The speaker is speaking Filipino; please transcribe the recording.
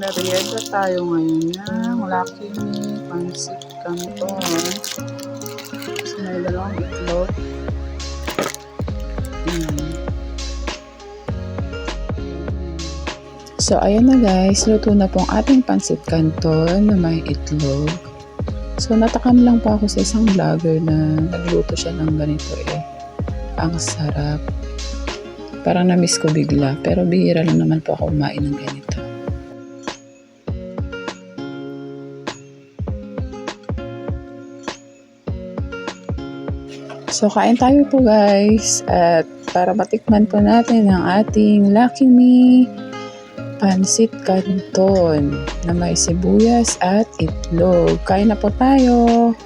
Magmerienda tayo ngayon ng Lucky Me Pancit Canton. So, may dalawang itlog. So, ayan na guys. Luto na pong ating Pancit Canton na may itlog. So, natakam lang po ako sa isang vlogger na nagluto siya ng ganito eh. Ang sarap. Parang na-miss ko bigla. Pero bihira lang naman po ako kumain ng ganito. So, kain tayo po guys. At para matikman po natin ang ating Lucky Me Pancit Canton na may sibuyas at itlog. Kain na po tayo.